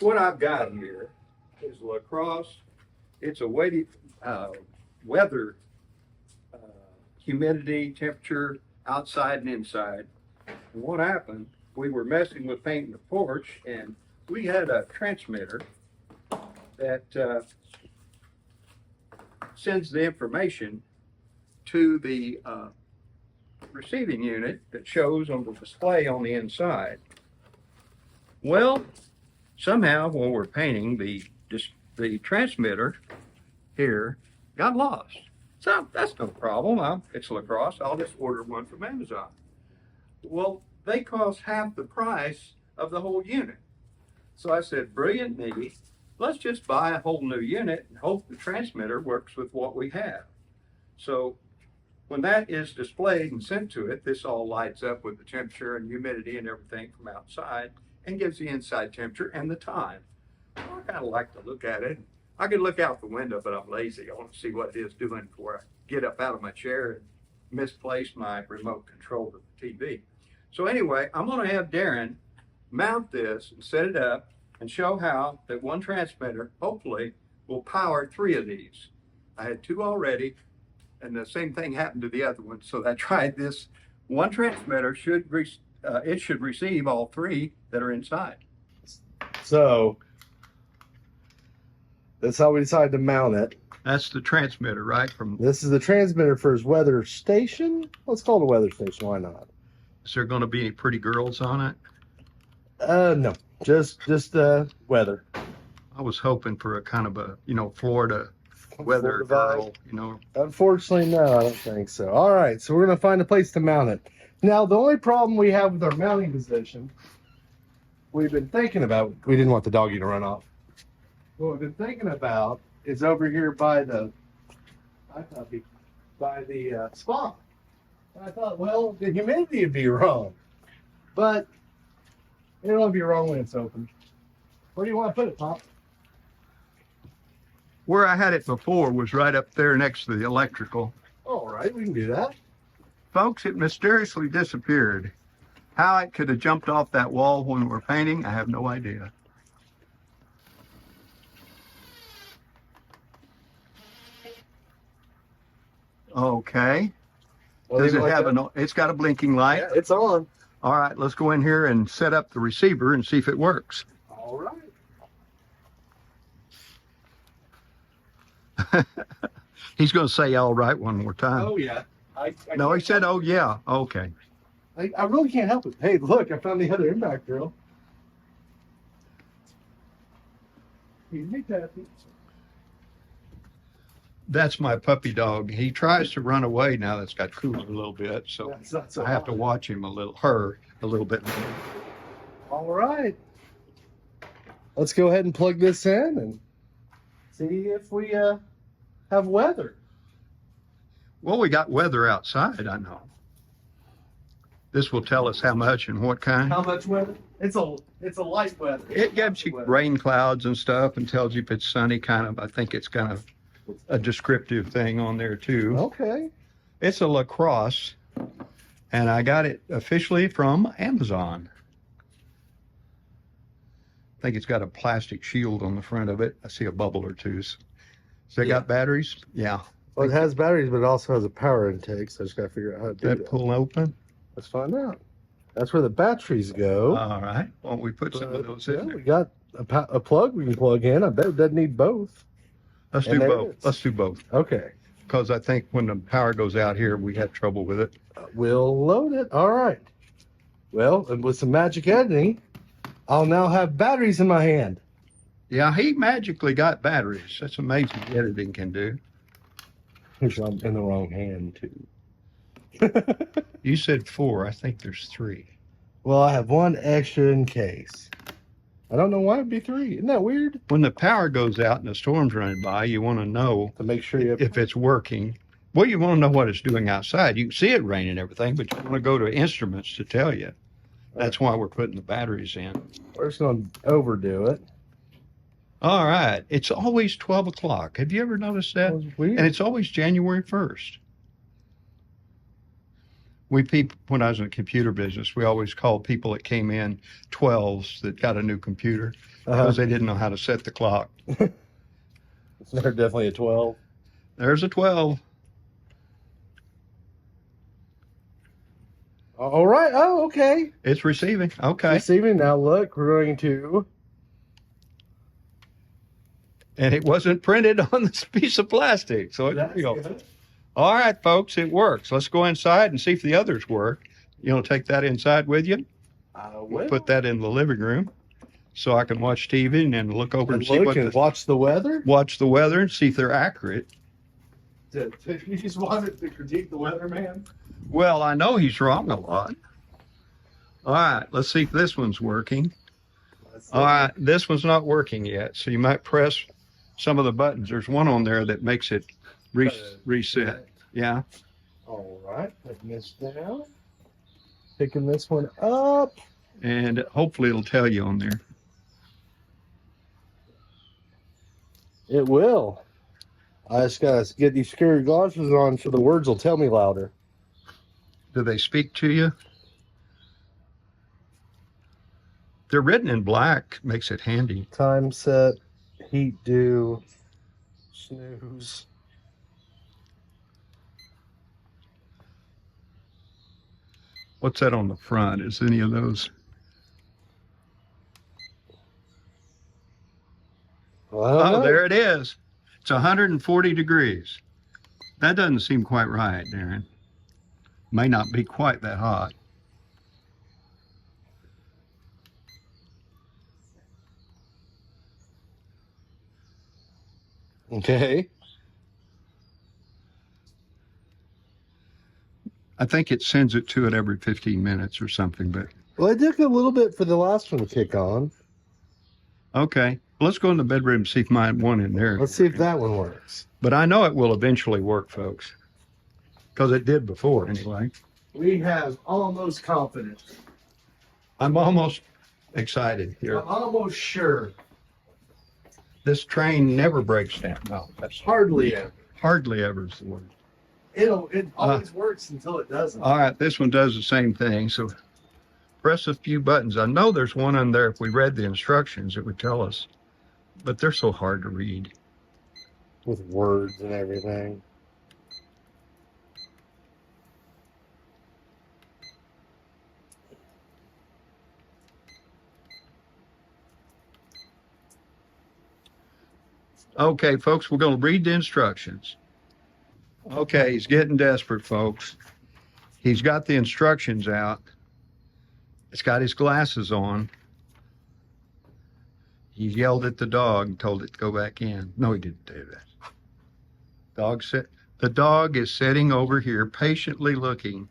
what I've got here is Crosse. It's a weighted weather, uh, humidity, temperature, outside and inside. And what happened, we were messing with painting the porch, and we had a transmitter that sends the information to the receiving unit that shows on the display on the inside. Well, somehow when we're painting, the transmitter here got lost. So that's no problem. It's Crosse. I'll just order one from Amazon. Well, they cost half the price of the whole unit. So I said, brilliant me, let's just buy a whole new unit and hope the transmitter works with what we have. So when that is displayed and sent to it, this all lights up with the temperature and humidity and everything from outside and gives the inside temperature and the time. Well, I kind of like to look at it. I could look out the window, but I'm lazy. I want to see what it is doing before I get up out of my chair and misplace my remote control of the TV. So anyway, I'm going to have Darren mount this and set it up and show how that one transmitter, hopefully, will power 3 of these. I had 2 already, and the same thing happened to the other one. So I tried this. One transmitter should receive all 3 that are inside. So that's how we decided to mount it. That's the transmitter, right? This is the transmitter for his weather station. Let's call it a weather station. Why not? Is there going to be any pretty girls on it? No, just weather. I was hoping for a kind of a, Florida weather girl, Unfortunately, no, I don't think so. All right, so we're going to find a place to mount it. Now, the only problem we have with our mounting position, we've been thinking about, we didn't want the doggy to run off. What we've been thinking about is over here by the spa. And I thought, well, the humidity would be wrong, but it'll only be wrong when it's open. Where do you want to put it, Pop? Where I had it before was right up there next to the electrical. All right, we can do that. Folks, it mysteriously disappeared. How it could have jumped off that wall when we were painting, I have no idea. Okay. Does it have it's got a blinking light? Yeah, it's on. All right, let's go in here and set up the receiver and see if it works. All right. He's going to say all right one more time. Oh, yeah. No, he said, oh, yeah. Okay. I really can't help it. Hey, look, I found the other impact drill. Excuse me, Pappy. That's my puppy dog. He tries to run away now that's got cooler a little bit, so I have to watch him a little bit. All right. Let's go ahead and plug this in and see if we have weather. Well, we got weather outside, I know. This will tell us how much and what kind. How much weather? It's a light weather. It gives you rain clouds and stuff and tells you if it's sunny, kind of. I think it's kind of a descriptive thing on there too. Okay. It's a Crosse, and I got it officially from Amazon. I think it's got a plastic shield on the front of it. I see a bubble or two. So it got batteries? Yeah. Well, it has batteries, but it also has a power intake, so I just got to figure out how to do that. Pull open? Let's find out. That's where the batteries go. All right. Well, we put some of those in there. We got a plug we can plug in. I bet it doesn't need both. Let's do both. Let's do both. Okay. Because I think when the power goes out here, we have trouble with it. We'll load it. All right. Well, and with some magic editing, I'll now have batteries in my hand. Yeah, he magically got batteries. That's amazing what editing can do. I'm in the wrong hand, too. You said 4. I think there's 3. Well, I have 1 extra in case. I don't know why it'd be 3. Isn't that weird? When the power goes out and the storm's running by, you want to know to make sure if it's working. Well, you want to know what it's doing outside. You can see it raining and everything, but you want to go to instruments to tell you. That's why we're putting the batteries in. We're just going to overdo it. All right. It's always 12 o'clock. Have you ever noticed that? Weird. And it's always January 1st. When I was in the computer business, we always called people that came in 12s that got a new computer because they didn't know how to set the clock. They're definitely a 12. There's a 12. All right. Oh, okay. It's receiving. Okay. Receiving. Now look, we're going to. And it wasn't printed on this piece of plastic, so it's real. Good. All right, folks, it works. Let's go inside and see if the others work. You'll take that inside with you? We'll put that in the living room so I can watch TV and then look over and see watch the weather. Watch the weather and see if they're accurate. You just wanted to critique the weather, man? Well, I know he's wrong a lot. All right, let's see if this one's working. All right, this one's not working yet, so you might press some of the buttons. There's one on there that makes it reset. Yeah. All right, putting this down. Picking this one up. And hopefully it'll tell you on there. It will. I just gotta get these scary glasses on so the words will tell me louder. Do they speak to you? They're written in black, makes it handy. Time set, heat due, snooze. What's that on the front? Is any of those? Well, there it is. It's 140 degrees. That doesn't seem quite right, Darren. May not be quite that hot. Okay. I think it sends it to it every 15 minutes or something, but. Well, it took a little bit for the last one to kick on. Okay. Let's go in the bedroom and see if my one in there. Let's see if that one works. But I know it will eventually work, folks. Because it did before, anyway. We have almost confidence. I'm almost excited here. I'm almost sure. This train never breaks down. No, that's Hardly ever. hardly ever is the word. It always works until it doesn't. All right, this one does the same thing. So press a few buttons. I know there's one on there. If we read the instructions, it would tell us. But they're so hard to read. With words and everything. Okay, folks, we're going to read the instructions. Okay, he's getting desperate, folks. He's got the instructions out. He's got his glasses on. He yelled at the dog and told it to go back in. No, he didn't do that. The dog is sitting over here patiently looking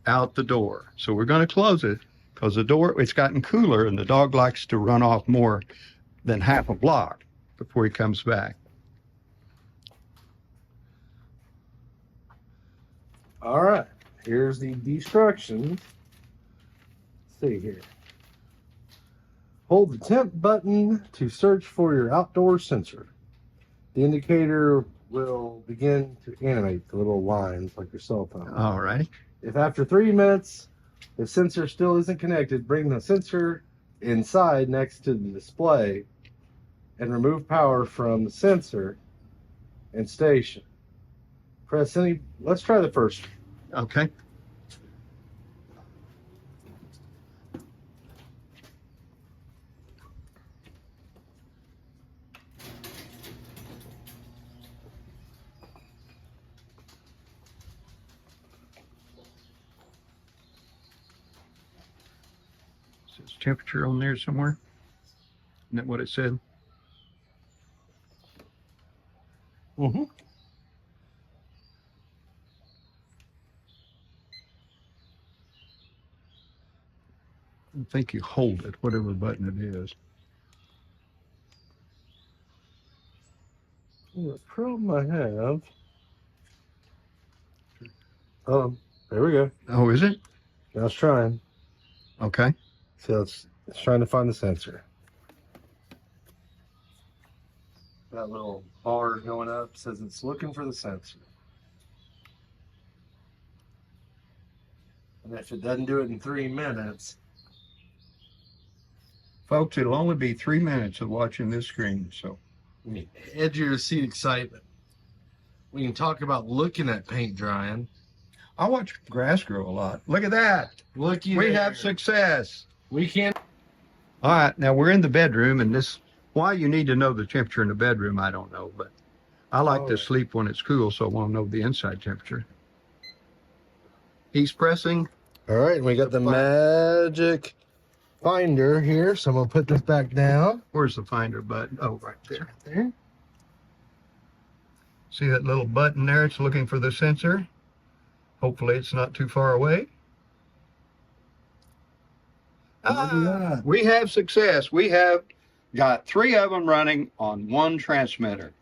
out the door. So we're going to close it because the door, it's gotten cooler and the dog likes to run off more than half a block before he comes back. All right, here's the instructions. Let's see here. Hold the temp button to search for your outdoor sensor. The indicator will begin to animate the little lines like your cell phone. All right. If after 3 minutes the sensor still isn't connected, bring the sensor inside next to the display and remove power from the sensor and station. Press any. Let's try the first. Okay. Says temperature on there somewhere. Isn't that what it said? Mm-hmm. I think you hold it, whatever button it is. The problem I have. Oh, there we go. Oh, is it? Now it's trying. Okay. So it's trying to find the sensor. That little bar going up says it's looking for the sensor. And if it doesn't do it in 3 minutes, Folks, it'll only be 3 minutes of watching this screen, so. edge of your seat excitement. We can talk about looking at paint drying. I watch grass grow a lot. Look at that. Looky We there. have success. We can't. All right, now we're in the bedroom, and why you need to know the temperature in the bedroom, I don't know, but I like to Alright. sleep when it's cool, so I want to know the inside temperature. He's pressing. All right, we got the magic finder here, so I'm gonna put this back down. Where's the finder button? Oh, right there. There. See that little button there? It's looking for the sensor. Hopefully it's not too far away. We have success. We have got 3 of them running on one transmitter.